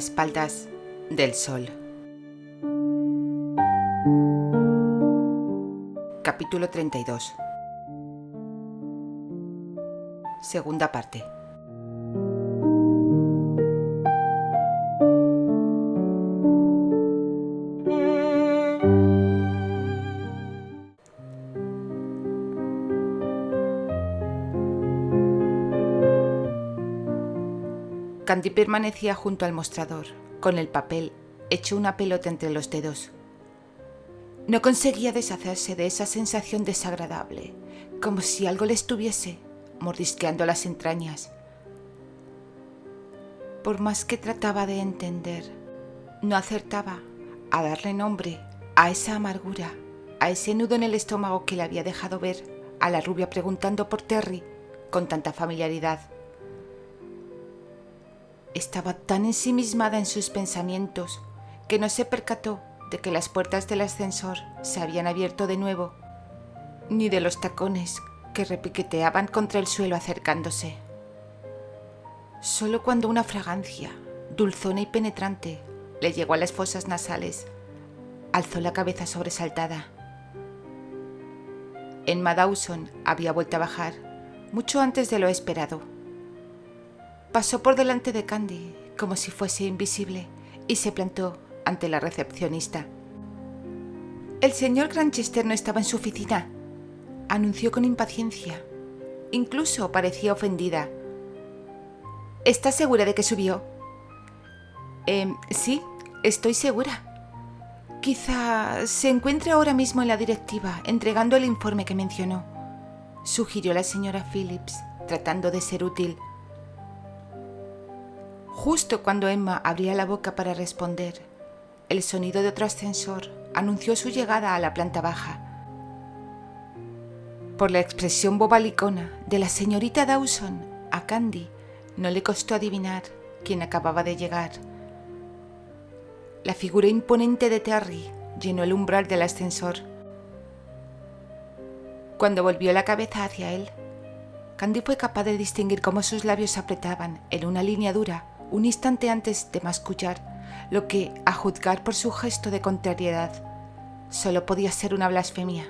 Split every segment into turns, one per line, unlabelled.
espaldas del sol. Capítulo 32. Segunda parte. Candy permanecía junto al mostrador, con el papel hecho una pelota entre los dedos. No conseguía deshacerse de esa sensación desagradable, como si algo le estuviese mordisqueando las entrañas. Por más que trataba de entender, no acertaba a darle nombre a esa amargura, a ese nudo en el estómago que le había dejado ver a la rubia preguntando por Terry con tanta familiaridad. Estaba tan ensimismada en sus pensamientos que no se percató de que las puertas del ascensor se habían abierto de nuevo, ni de los tacones que repiqueteaban contra el suelo acercándose. Solo cuando una fragancia, dulzona y penetrante, le llegó a las fosas nasales, alzó la cabeza sobresaltada. Emma Dawson había vuelto a bajar, mucho antes de lo esperado. Pasó por delante de Candy como si fuese invisible y se plantó ante la recepcionista. «El señor Granchester no estaba en su oficina», anunció con impaciencia. Incluso parecía ofendida. «¿Estás segura de que subió?» Sí, estoy segura. Quizá se encuentre ahora mismo en la directiva entregando el informe que mencionó», sugirió la señora Phillips, tratando de ser útil. Justo cuando Emma abría la boca para responder, el sonido de otro ascensor anunció su llegada a la planta baja. Por la expresión bobalicona de la señorita Dawson, a Candy no le costó adivinar quién acababa de llegar. La figura imponente de Terry llenó el umbral del ascensor. Cuando volvió la cabeza hacia él, Candy fue capaz de distinguir cómo sus labios se apretaban en una línea dura un instante antes de mascullar lo que, a juzgar por su gesto de contrariedad, solo podía ser una blasfemia.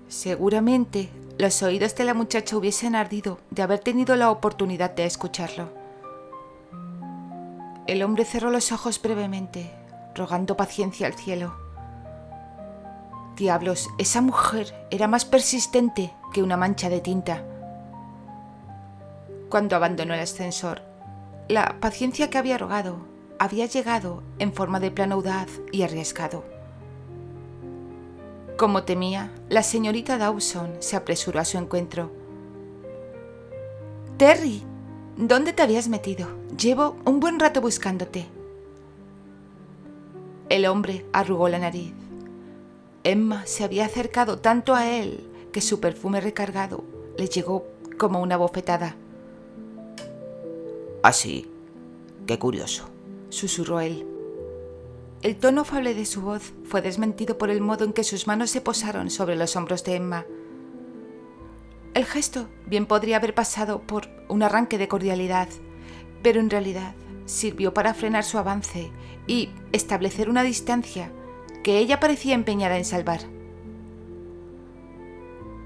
Seguramente los oídos de la muchacha hubiesen ardido de haber tenido la oportunidad de escucharlo. El hombre cerró los ojos brevemente, rogando paciencia al cielo. Diablos, esa mujer era más persistente que una mancha de tinta. Cuando abandonó el ascensor, la paciencia que había rogado había llegado en forma de plan audaz y arriesgado. Como temía, la señorita Dawson se apresuró a su encuentro. «Terry, ¿dónde te habías metido? Llevo un buen rato buscándote». El hombre arrugó la nariz. Emma se había acercado tanto a él que su perfume recargado le llegó como una bofetada.
«¿Ah, sí? Qué curioso»,
susurró él. El tono afable de su voz fue desmentido por el modo en que sus manos se posaron sobre los hombros de Emma. El gesto bien podría haber pasado por un arranque de cordialidad, pero en realidad sirvió para frenar su avance y establecer una distancia que ella parecía empeñada en salvar.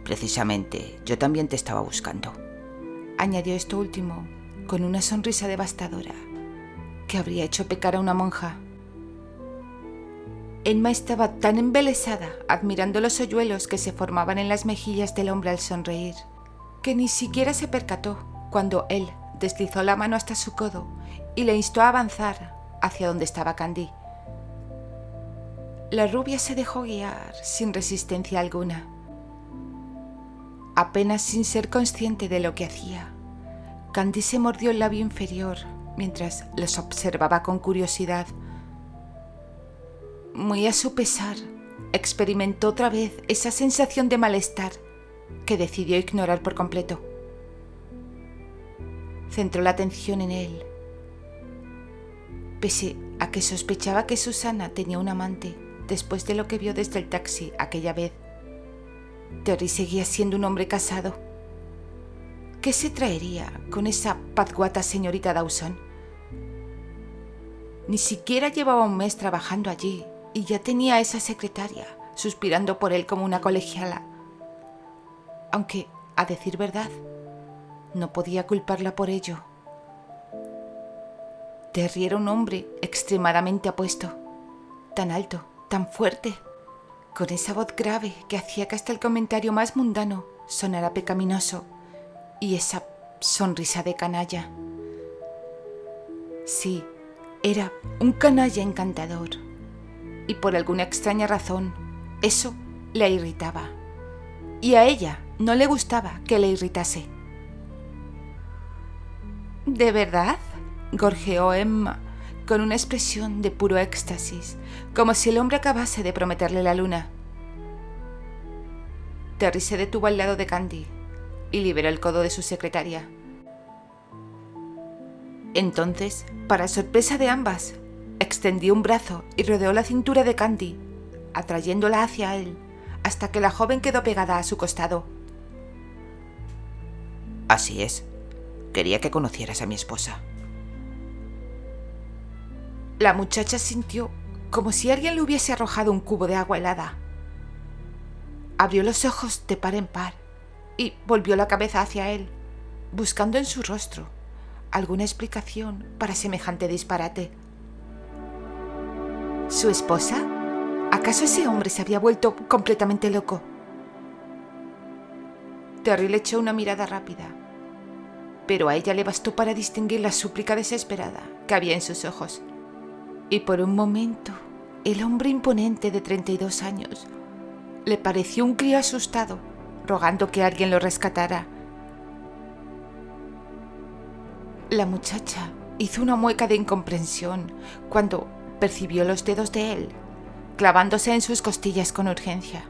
«Precisamente, yo también te estaba buscando»,
añadió esto último con una sonrisa devastadora que habría hecho pecar a una monja. Emma estaba tan embelesada admirando los hoyuelos que se formaban en las mejillas del hombre al sonreír, que ni siquiera se percató cuando él deslizó la mano hasta su codo y le instó a avanzar hacia donde estaba Candy. La rubia se dejó guiar sin resistencia alguna. Apenas sin ser consciente de lo que hacía, Candy se mordió el labio inferior mientras los observaba con curiosidad. Muy a su pesar, experimentó otra vez esa sensación de malestar que decidió ignorar por completo. Centró la atención en él. Pese a que sospechaba que Susana tenía un amante después de lo que vio desde el taxi aquella vez, Terry seguía siendo un hombre casado. ¿Qué se traería con esa pazguata señorita Dawson? Ni siquiera llevaba un mes trabajando allí y ya tenía a esa secretaria suspirando por él como una colegiala. Aunque, a decir verdad, no podía culparla por ello. Terry era un hombre extremadamente apuesto, tan alto, tan fuerte, con esa voz grave que hacía que hasta el comentario más mundano sonara pecaminoso, y esa sonrisa de canalla. Sí, era un canalla encantador, y por alguna extraña razón, eso le irritaba, y a ella no le gustaba que le irritase. ¿De verdad?, gorjeó Emma, con una expresión de puro éxtasis, como si el hombre acabase de prometerle la luna. Terry se detuvo al lado de Candy y liberó el codo de su secretaria. Entonces, para sorpresa de ambas, extendió un brazo y rodeó la cintura de Candy, atrayéndola hacia él, hasta que la joven quedó pegada a su costado.
Así es. Quería que conocieras a mi esposa.
La muchacha sintió como si alguien le hubiese arrojado un cubo de agua helada. Abrió los ojos de par en par y volvió la cabeza hacia él, buscando en su rostro alguna explicación para semejante disparate. ¿Su esposa? ¿Acaso ese hombre se había vuelto completamente loco? Terry le echó una mirada rápida, pero a ella le bastó para distinguir la súplica desesperada que había en sus ojos. Y por un momento, el hombre imponente de 32 años le pareció un crío asustado, rogando que alguien lo rescatara. La muchacha hizo una mueca de incomprensión cuando percibió los dedos de él, clavándose en sus costillas con urgencia.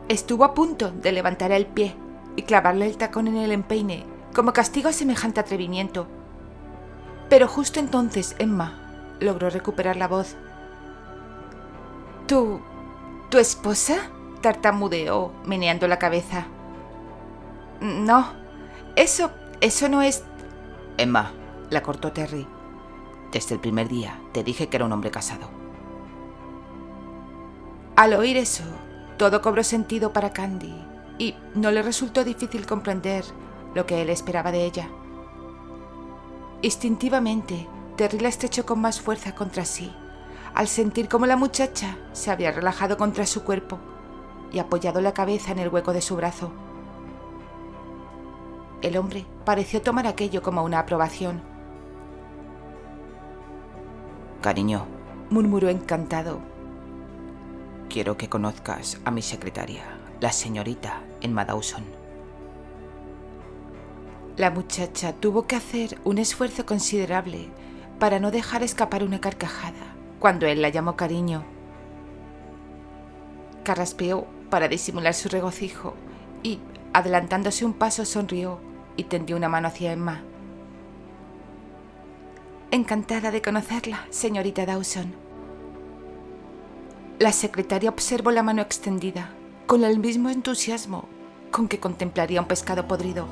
Estuvo a punto de levantar el pie y clavarle el tacón en el empeine como castigo a semejante atrevimiento. Pero justo entonces Emma logró recuperar la voz. ¿Tu esposa?, tartamudeó, meneando la cabeza. No, eso no es...
Emma, la cortó Terry. Desde el primer día te dije que era un hombre casado.
Al oír eso, todo cobró sentido para Candy y no le resultó difícil comprender lo que él esperaba de ella. Instintivamente, Terry la estrechó con más fuerza contra sí, al sentir cómo la muchacha se había relajado contra su cuerpo y apoyado la cabeza en el hueco de su brazo. El hombre pareció tomar aquello como una aprobación.
Cariño,
murmuró encantado.
Quiero que conozcas a mi secretaria, la señorita Emma Dawson.
La muchacha tuvo que hacer un esfuerzo considerable para no dejar escapar una carcajada cuando él la llamó cariño. Carraspeó para disimular su regocijo y, adelantándose un paso, sonrió y tendió una mano hacia Emma. Encantada de conocerla, señorita Dawson. La secretaria observó la mano extendida con el mismo entusiasmo con que contemplaría un pescado podrido,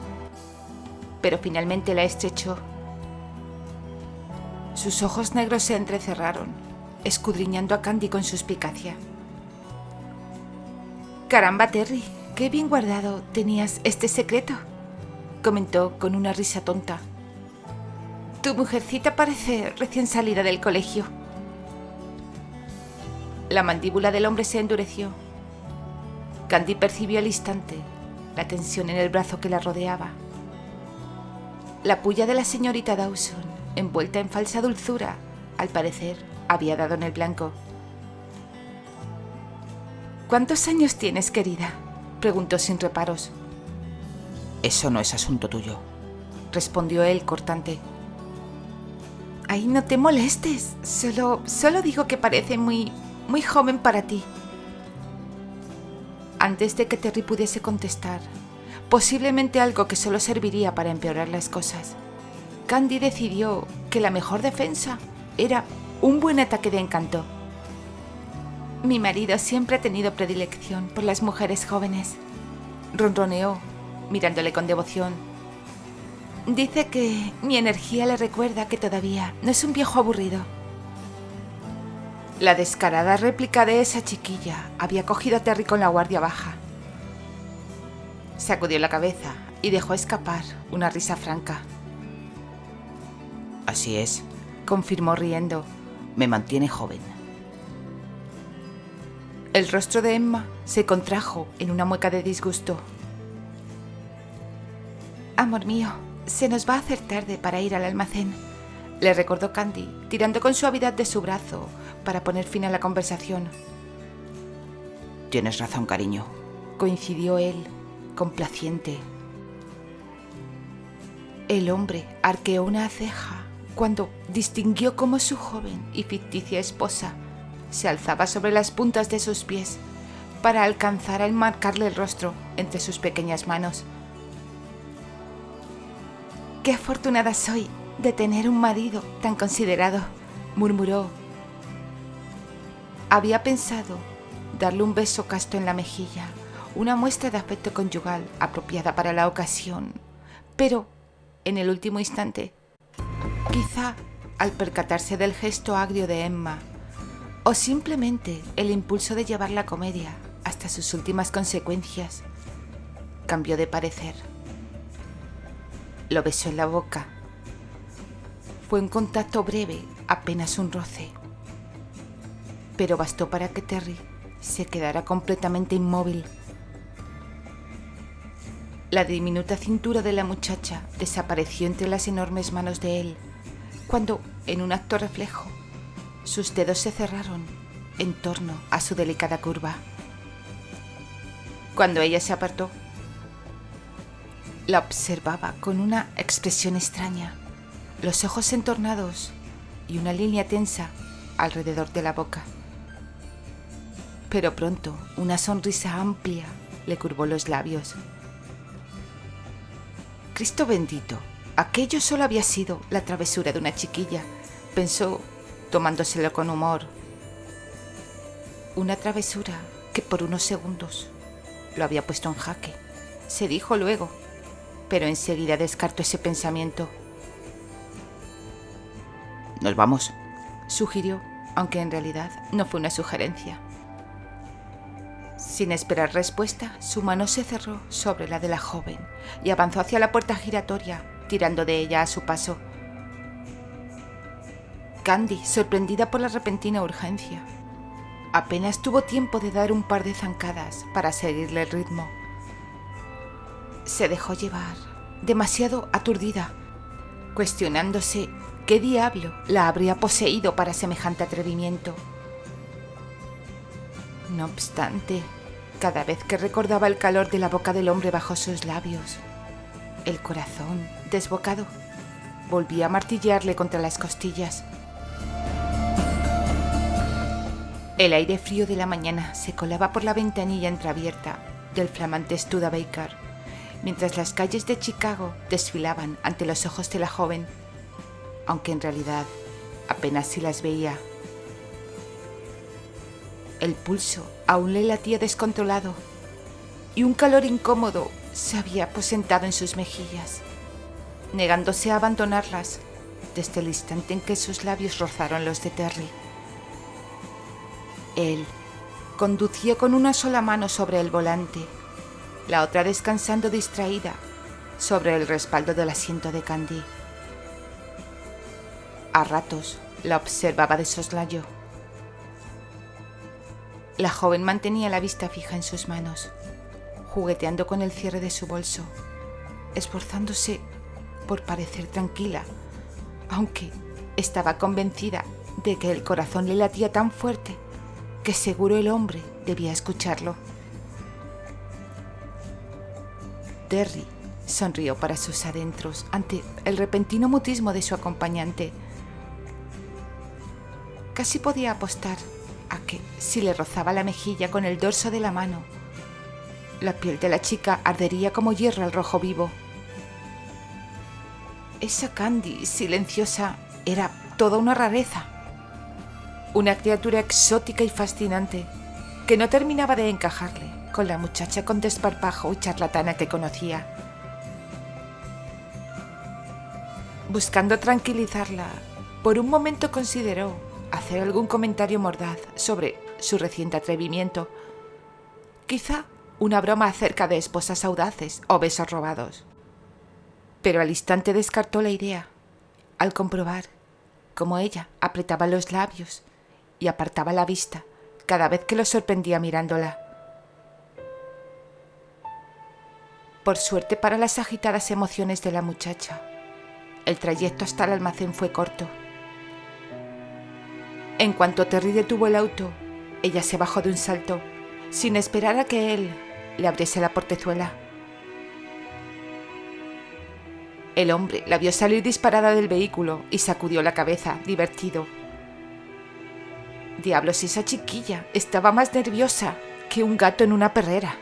pero finalmente la estrechó. Sus ojos negros se entrecerraron, escudriñando a Candy con suspicacia. «Caramba, Terry, qué bien guardado tenías este secreto», comentó con una risa tonta. «Tu mujercita parece recién salida del colegio». La mandíbula del hombre se endureció. Candy percibió al instante la tensión en el brazo que la rodeaba. La puya de la señorita Dawson, envuelta en falsa dulzura, al parecer había dado en el blanco. «¿Cuántos años tienes, querida?», preguntó sin reparos.
Eso no es asunto tuyo,
respondió él cortante. «Ay, no te molestes, solo digo que parece muy joven para ti». Antes de que Terry pudiese contestar, posiblemente algo que solo serviría para empeorar las cosas, Candy decidió que la mejor defensa era un buen ataque de encanto. «Mi marido siempre ha tenido predilección por las mujeres jóvenes», ronroneó, mirándole con devoción. Dice que mi energía le recuerda que todavía no es un viejo aburrido. La descarada réplica de esa chiquilla había cogido a Terry con la guardia baja. Sacudió la cabeza y dejó escapar una risa franca.
Así es,
Confirmó riendo.
me mantiene joven.
El rostro de Emma se contrajo en una mueca de disgusto. Amor mío, se nos va a hacer tarde para ir al almacén, le recordó Candy, tirando con suavidad de su brazo para poner fin a la conversación.
Tienes razón, cariño.
Coincidió él, complaciente. El hombre arqueó una ceja cuando distinguió cómo su joven y ficticia esposa se alzaba sobre las puntas de sus pies para alcanzar a enmarcarle el rostro entre sus pequeñas manos. «Qué afortunada soy de tener un marido tan considerado», murmuró. Había pensado darle un beso casto en la mejilla, una muestra de afecto conyugal apropiada para la ocasión, pero en el último instante, quizá al percatarse del gesto agrio de Emma, o simplemente el impulso de llevar la comedia hasta sus últimas consecuencias, cambió de parecer. Lo besó en la boca. Fue un contacto breve, apenas un roce, pero bastó para que Terry se quedara completamente inmóvil. La diminuta cintura de la muchacha desapareció entre las enormes manos de él, cuando, en un acto reflejo, sus dedos se cerraron en torno a su delicada curva. Cuando ella se apartó, la observaba con una expresión extraña, los ojos entornados y una línea tensa alrededor de la boca. Pero pronto una sonrisa amplia le curvó los labios. Cristo bendito, aquello solo había sido la travesura de una chiquilla, pensó, tomándoselo con humor. Una travesura que por unos segundos lo había puesto en jaque, se dijo luego, pero enseguida descartó ese pensamiento.
¿Nos vamos?,
sugirió, aunque en realidad no fue una sugerencia. Sin esperar respuesta, su mano se cerró sobre la de la joven y avanzó hacia la puerta giratoria, tirando de ella a su paso. Candy, sorprendida por la repentina urgencia, apenas tuvo tiempo de dar un par de zancadas para seguirle el ritmo. Se dejó llevar, demasiado aturdida, cuestionándose qué diablo la habría poseído para semejante atrevimiento. No obstante, cada vez que recordaba el calor de la boca del hombre bajo sus labios, el corazón, desbocado, volvía a martillearle contra las costillas. El aire frío de la mañana se colaba por la ventanilla entreabierta del flamante Studebaker, mientras las calles de Chicago desfilaban ante los ojos de la joven, aunque en realidad apenas si las veía. El pulso aún le latía descontrolado y un calor incómodo se había aposentado en sus mejillas, negándose a abandonarlas desde el instante en que sus labios rozaron los de Terry. Él conducía con una sola mano sobre el volante, la otra descansando distraída sobre el respaldo del asiento de Candy. A ratos la observaba de soslayo. La joven mantenía la vista fija en sus manos, jugueteando con el cierre de su bolso, esforzándose por parecer tranquila, aunque estaba convencida de que el corazón le latía tan fuerte que seguro el hombre debía escucharlo. Terry sonrió para sus adentros ante el repentino mutismo de su acompañante. Casi podía apostar a que, si le rozaba la mejilla con el dorso de la mano, la piel de la chica ardería como hierro al rojo vivo. Esa Candy silenciosa era toda una rareza, una criatura exótica y fascinante que no terminaba de encajarle con la muchacha con desparpajo y charlatana que conocía. Buscando tranquilizarla, por un momento consideró hacer algún comentario mordaz sobre su reciente atrevimiento. Quizá una broma acerca de esposas audaces o besos robados. Pero al instante descartó la idea, al comprobar cómo ella apretaba los labios y apartaba la vista cada vez que lo sorprendía mirándola. Por suerte para las agitadas emociones de la muchacha, el trayecto hasta el almacén fue corto. En cuanto Terry detuvo el auto, ella se bajó de un salto, sin esperar a que él le abriese la portezuela. El hombre la vio salir disparada del vehículo y sacudió la cabeza, divertido. Diablos, esa chiquilla estaba más nerviosa que un gato en una perrera.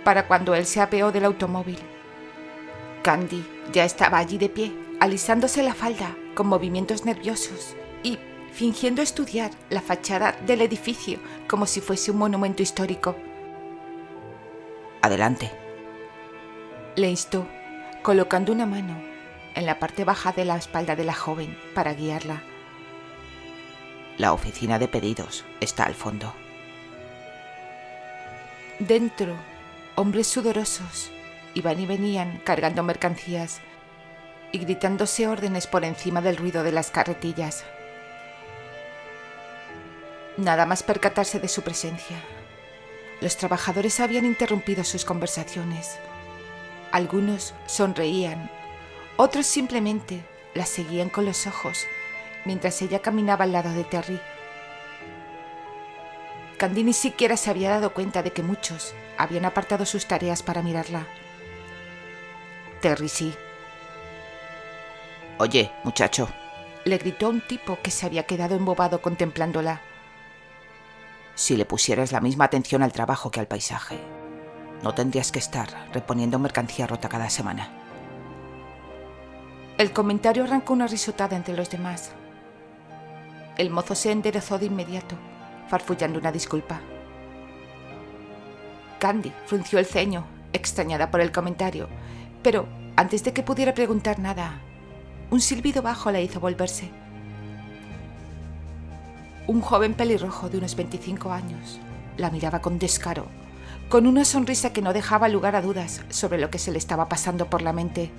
Para cuando él se apeó del automóvil, Candy ya estaba allí de pie, alisándose la falda con movimientos nerviosos y fingiendo estudiar la fachada del edificio como si fuese un monumento histórico.
Adelante,
Le instó, colocando una mano en la parte baja de la espalda de la joven para guiarla.
la oficina de pedidos está al fondo.
Dentro, hombres sudorosos iban y venían cargando mercancías y gritándose órdenes por encima del ruido de las carretillas. Nada más percatarse de su presencia, los trabajadores habían interrumpido sus conversaciones. Algunos sonreían, otros simplemente la seguían con los ojos mientras ella caminaba al lado de Terry. Candy ni siquiera se había dado cuenta de que muchos habían apartado sus tareas para mirarla. Terry sí.
Oye, muchacho,
Le gritó a un tipo que se había quedado embobado contemplándola.
si le pusieras la misma atención al trabajo que al paisaje, no tendrías que estar reponiendo mercancía rota cada semana.
El comentario arrancó una risotada entre los demás. El mozo se enderezó de inmediato, farfullando una disculpa. Candy frunció el ceño, extrañada por el comentario, pero antes de que pudiera preguntar nada, un silbido bajo la hizo volverse. Un joven pelirrojo de unos 25 años la miraba con descaro, con una sonrisa que no dejaba lugar a dudas sobre lo que se le estaba pasando por la mente.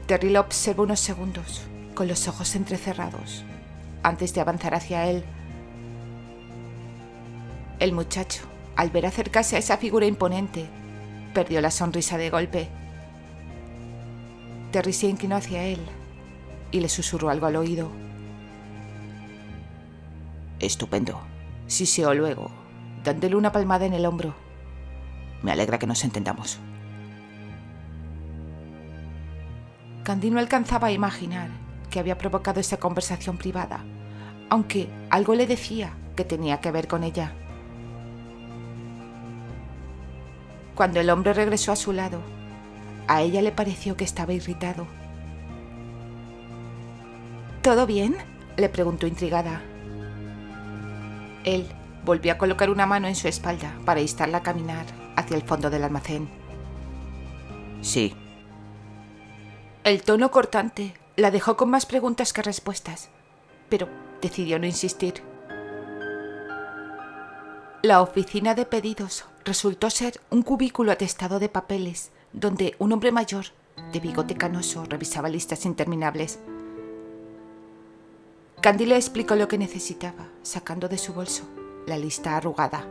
Terry lo observó unos segundos, con los ojos entrecerrados, antes de avanzar hacia él. El muchacho, al ver acercarse a esa figura imponente, perdió la sonrisa de golpe. Terry se inclinó hacia él y le susurró algo al oído.
Estupendo.
Siseó luego, dándole una palmada en el hombro.
Me alegra que nos entendamos.
Candy no alcanzaba a imaginar que había provocado esa conversación privada, aunque algo le decía que tenía que ver con ella. Cuando el hombre regresó a su lado, a ella le pareció que estaba irritado. ¿Todo bien?, le preguntó intrigada. Él volvió a colocar una mano en su espalda para instarla a caminar hacia el fondo del almacén.
Sí.
El tono cortante la dejó con más preguntas que respuestas, pero decidió no insistir. La oficina de pedidos resultó ser un cubículo atestado de papeles, donde un hombre mayor, de bigote canoso, revisaba listas interminables. Candy le explicó lo que necesitaba, sacando de su bolso la lista arrugada.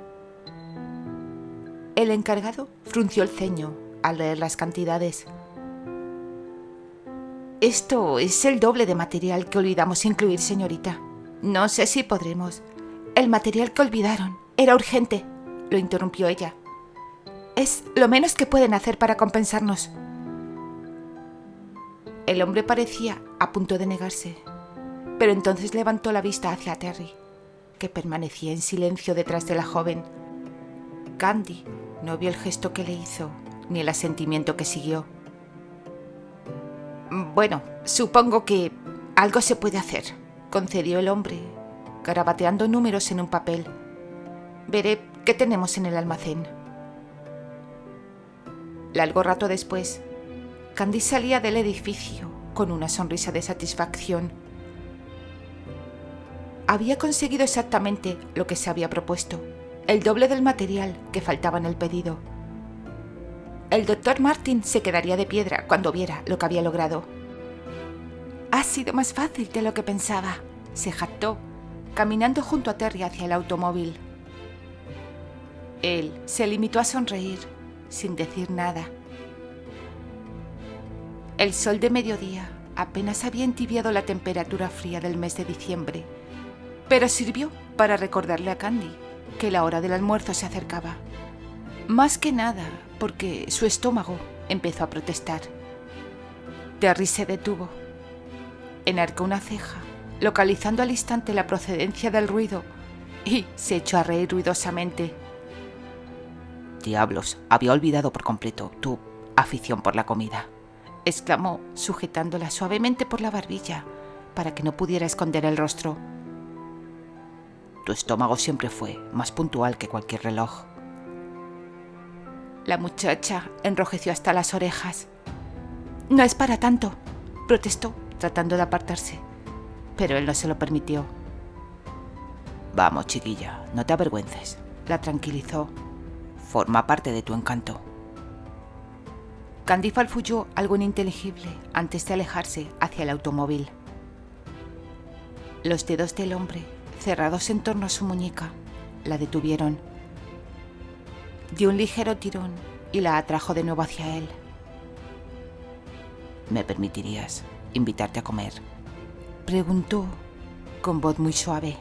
El encargado frunció el ceño al leer las cantidades. Esto es el doble de material que olvidamos incluir, señorita. No sé si podremos. El material que olvidaron era urgente, lo interrumpió ella. Es lo menos que pueden hacer para compensarnos. El hombre parecía a punto de negarse, pero entonces levantó la vista hacia Terry, que permanecía en silencio detrás de la joven. Candy no vio el gesto que le hizo, ni el asentimiento que siguió. Bueno, supongo que algo se puede hacer, concedió el hombre, garabateando números en un papel. Veré qué tenemos en el almacén. Largo rato después, Candy salía del edificio con una sonrisa de satisfacción. Había conseguido exactamente lo que se había propuesto, el doble del material que faltaba en el pedido. El Dr. Martin se quedaría de piedra cuando viera lo que había logrado. «Ha sido más fácil de lo que pensaba», se jactó, caminando junto a Terry hacia el automóvil. Él se limitó a sonreír, sin decir nada. El sol de mediodía apenas había entibiado la temperatura fría del mes de diciembre, pero sirvió para recordarle a Candy que la hora del almuerzo se acercaba. Más que nada porque su estómago empezó a protestar. Terry se detuvo. Enarcó una ceja, localizando al instante la procedencia del ruido, y se echó a reír ruidosamente.
«Diablos, había olvidado por completo tu afición por la comida»,
exclamó, sujetándola suavemente por la barbilla para que no pudiera esconder el rostro.
«Tu estómago siempre fue más puntual que cualquier reloj».
La muchacha enrojeció hasta las orejas. «No es para tanto», protestó, tratando de apartarse, pero él no se lo permitió.
«Vamos, chiquilla, no te avergüences», la tranquilizó. «Forma parte de tu encanto».
Candy farfulló algo ininteligible antes de alejarse hacia el automóvil. Los dedos del hombre, cerrados en torno a su muñeca, la detuvieron. Dio un ligero tirón y la atrajo de nuevo hacia él.
«¿Me permitirías invitarte a comer?»,
preguntó con voz muy suave.